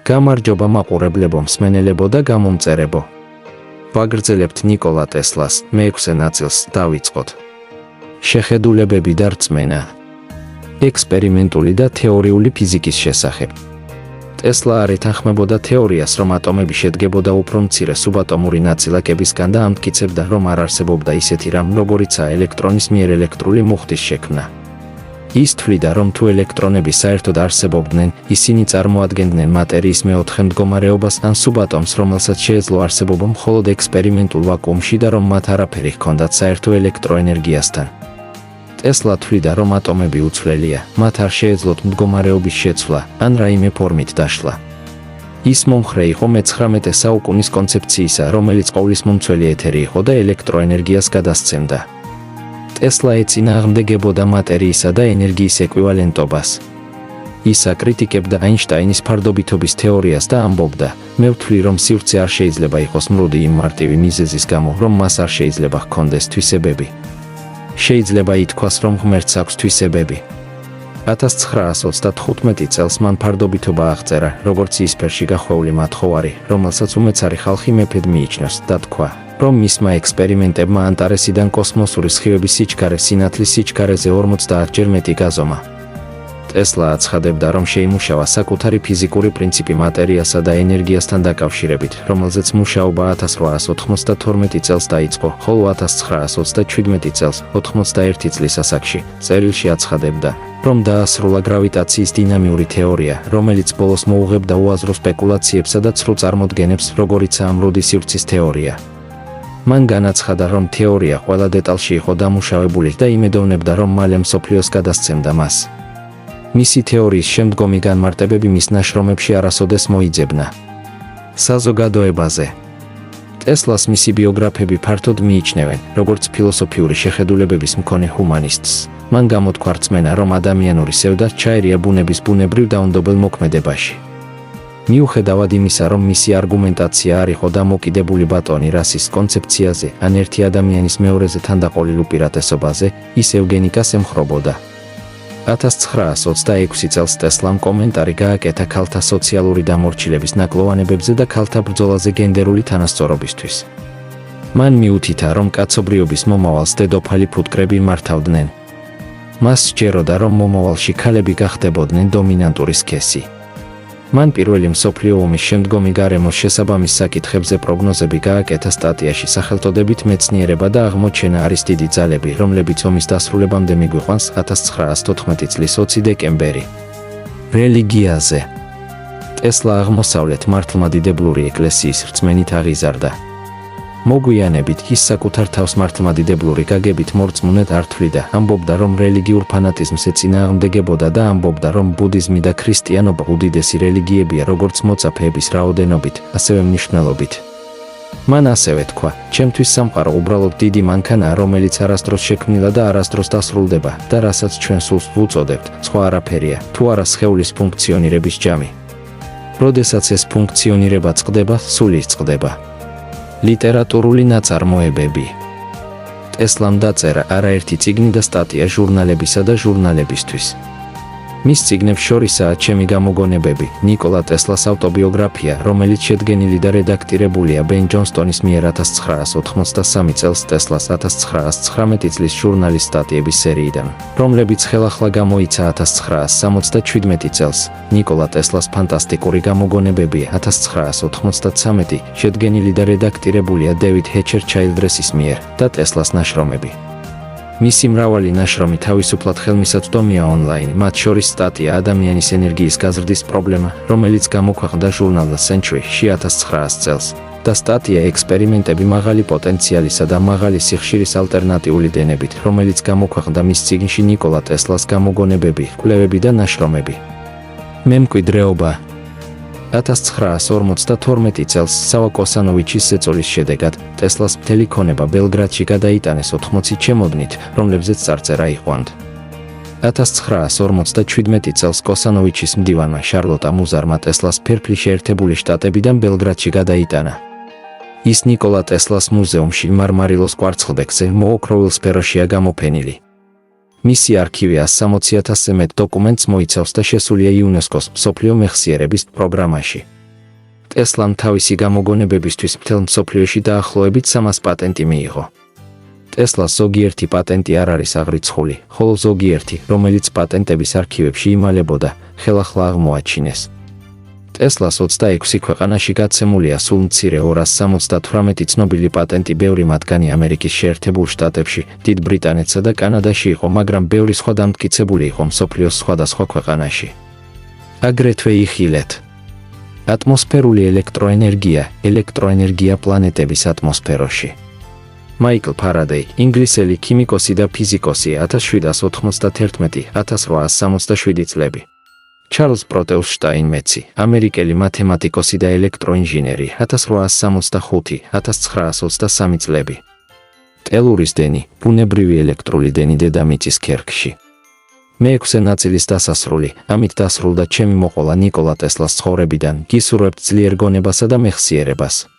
გამარჯობა მაყურებლებო, მსმენელებო და გამომწერებო. ვაგრძელებთ ნიკოლა ტესლას მე-6 ნაწილს, დავიწყოთ. შეხედულებები და რწმენა. ექსპერიმენტული და თეორიული ფიზიკის შესახებ. ტესლა არ ეთანხმებოდა თეორიას, რომ ატომები შედგებოდა უფრო მცირე სუბატომური ნაწილაკებისგან და ამტკიცებდა, რომ არ არსებობდა ისეთი რამ, როგორიცაა ელექტრონის მიერ ელექტრული მუხტის შექმნა. ის თვლიდა, რომ თუ ელექტრონები საერთოდ არსებობდნენ, ისინი წარმოადგენდნენ მატერიის მეოთხე მდგომარეობას ან სუბატომს, რომელსაც შეეძლო არსებობა მხოლოდ ექსპერიმენტულ ვაკუუმში და რომ მათ არაფერი ჰქონდათ საერთო ელექტროენერგიასთან. ტესლა თვლიდა, რომ ატომები უცვლელია, მათ არ შეეძლოთ მდგომარეობის შეცვლა ან რაიმე ფორმით დაშლა. ის მომხრე იყო მე-19 საუკუნის კონცეფციისა, რომელიც ყოვლისმომცველი ეთერი იყო და ელექტროენერგიას გადასცემდა. ტესლა ეწინააღმდეგებოდა მატერიისა და ენერგიის ეკვივალენტობას. ის აკრიტიკებდა აინშტაინის ფარდობითობის თეორიას და ამბობდა, მე ვთვლი, რომ სივრცე არ შეიძლება იყოს მრუდი იმ მარტივი მიზეზის გამო, რომ მას არ შეიძლება ჰქონდეს თვისებები. შეიძლება ითქვას, რომ ღმერთს აქვს თვისებები. 1935 წელს მან ფარდობითობა აღწერა, როგორც იისფერში გახვეული მათხოვარი, რომელსაც უმეცარი ხალხი მეფედ მიიჩნევს და თქვა, რომ მისმა ექსპერიმენტებმა ანტარესიდან კოსმოსური სხივების სიჩქარე სინათლის სიჩქარეზე 50-ჯერ მეტი გაზომა. ტესლა აცხადებდა, რომ შეიმუშავა საკუთარი ფიზიკური პრინციპი მატერიასა და ენერგიასთან დაკავშირებით, რომელზეც მუშაობა 1892 წელს დაიწყო, ხოლო 1937 წელს, 81 წლის ასაკში, წერილში აცხადებდა, რომ დაასრულა გრავიტაციის დინამიური თეორია, რომელიც ბოლოს მოუღებდა უაზრო სპეკულაციებსა და ცრუ წარმოდგენებს, როგორიცაა მრუდი სივრცის თეორია. მან განაცხადა, რომ თეორია ყველა დეტალში იყო დამუშავებული და იმედოვნებდა, რომ მალე მსოფლიოს გადასცემდა მას. მისი თეორიის შემდგომი განმარტებები მის ნაშრომებში არასოდეს მოიძებნა. საზოგადოებაზე. ტესლას მისი ბიოგრაფები ფართოდ მიიჩნევენ, როგორც ფილოსოფიური შეხედულებების მქონე ჰუმანისტს. მან გამოთქვა რწმენა, რომ ადამიანური სევდა ჩაერია ბუნების ბუნებრივ დაუნდობელ მოქმედებაში. მიუხედავად იმისა, რომ მისი არგუმენტაცია არ იყო დამოკიდებული ბატონი რასის კონცეფციაზე ან ერთი ადამიანის მეორეზე თანდაყოლილ უპირატესობაზე, ის ევგენიკას ემხრობოდა. 1926 წელს ტესლამ კომენტარი გააკეთა ქალთა სოციალური დამორჩილების ნაკლოვანებებზე და ქალთა ბრძოლაზე გენდერული თანასწორობისთვის. მან მიუთითა, რომ კაცობრიობის მომავალს დედოფალი ფუტკრები მართავდნენ. მას სჯეროდა, რომ მომავალში ქალები გახდებოდნენ დომინანტური სქესი. მან პირველი მსოფლიო ომის შემდგომი გარემოს შესაბამის საკითხებზე პროგნოზები გააკეთა სტატიაში სახელწოდებით მეცნიერება და აღმოჩენა არის დიდი ძალები, რომლებიც ომის დასრულებამდე მიგვიყვანს 1914 წლის 20 დეკემბერი. რელიგიაზე. ტესლა აღმოსავლეთ მართლმადიდებლური ეკლესიის რწმენით აღიზარდა. მოგვიანებით ის საკუთარ თავს მართლმადიდებლური გაგებით მორწმუნედ არ თვლიდა, ამბობდა, რომ რელიგიურ ფანატიზმს ეწინააღმდეგებოდა და ამბობდა, რომ ბუდიზმი და ქრისტიანობა უდიდესი რელიგიებია როგორც მოწაფეების რაოდენობით, ასევე მნიშვნელობით. მან ასევე თქვა, ჩემთვის სამყარო უბრალოდ დიდი მანქანაა, რომელიც არასდროს შექმნილა და არასდროს დასრულდება და რასაც ჩვენ სულს ვუწოდებთ, სხვა არაფერია, თუ არა სხეულის ფუნქციონირების ჯამი. როდესაც ეს ფუნქციონირება წყდება, სული წყდება. ლიტერატურული ნაწარმოებები. ტესლამ დაწერა არაერთი წიგნი და სტატია ჟურნალებისა და ჟურნალებისთვის. მის წიგნებს შორისაა ჩემი გამოგონებები, ნიკოლა ტესლას ავტობიოგრაფია, რომელიც შედგენილი და რედაქტირებულია ბენ ჯონსტონის მიერ 1983 წელს ტესლას 1919 წლის ჟურნალის სტატიების სერიიდან, რომლებიც ხელახლა გამოიცა 1977 წელს. ნიკოლა ტესლას ფანტასტიკური გამოგონებები 1993 შედგენილი და რედაქტირებულია დევიდ ჰეჩერ ჩაილდრესის მიერ და ტესლას ნაშრომები. მისი მრავალი ნაშრომი თავისუფლად ხელმისაწვდომია ონლაინ, მათ შორის სტატია ადამიანის ენერგიის გაზრდის პრობლემა, რომელიც გამოქვეყნდა ჟურნალ The Century-ში 1900 წელს, და სტატია ექსპერიმენტები მაღალი პოტენციალისა და მაღალი სიხშირის ალტერნატიული დენებით, რომელიც გამოქვეყნდა მის წიგნში ნიკოლა ტესლას გამოგონებები, კვლევები და ნაშრომები. მემკვიდრეობა. 1952 წელს სავა კოსანოვიჩის ზეწოლის შედეგად ტესლას მთელი ქონება ბელგრადში გადაიტანეს 80 ჩემოდნით, რომლებზეც წარწერა იყვანთ. 1957 წელს კოსანოვიჩის მდივანმა შარლოტა მუზარმა ტესლას ფერფლი შეერთებული შტატებიდან ბელგრადში გადაიტანა. ის ნიკოლა ტესლას მუზეუმში მარმარილოს კვარცხლბეკზე მოოქროვილ სფეროშია გამოფენილი. მისი არქივი 160,000-ზე მეტ დოკუმენტს მოიცავს და შესულია იუნესკოს მსოფლიო მეხსიერების პროგრამაში. ტესლამ თავისი გამოგონებებისთვის მთელ მსოფლიოში დაახლოებით 300 პატენტი მიიღო. ტესლას ზოგიერთი პატენტი არ არის აღრიცხული, ხოლო ზოგიერთი, რომელიც პატენტების არქივებში იმალებოდა, ხელახლა აღმოაჩინეს. ტესლას 26 ქვეყანაში გაცემულია სულ მცირე 278 ცნობილი პატენტი, ბევრი მათგანი ამერიკის შეერთებულ შტატებში, დიდ ბრიტანეთსა და კანადაში იყო, მაგრამ ბევრი სხვა დამტკიცებული იყო მსოფლიოს სხვადასხვა ქვეყანაში. აგრეთვე იხილეთ ატმოსფერული ელექტროენერგია პლანეტების ატმოსფეროში. მაიკლ ფარადეი, ინგლისელი ქიმიკოსი და ფიზიკოსი, 1791-1867 წლები. ჩარლზ პროტეუს შტაინმეცი, ამერიკელი მათემატიკოსი და ელექტროინჟინერი, 1865-1923 წლები. ტელურის დენი, ბუნებრივი ელექტრული დენი დედამიწის ქერქში. მე-6 ნაწილის დასასრული, ამით დასრულდა ჩემი მოყოლა ნიკოლა ტესლას ცხოვრებიდან, გისურვებთ ძლიერ გონებასა და მეხსიერებას.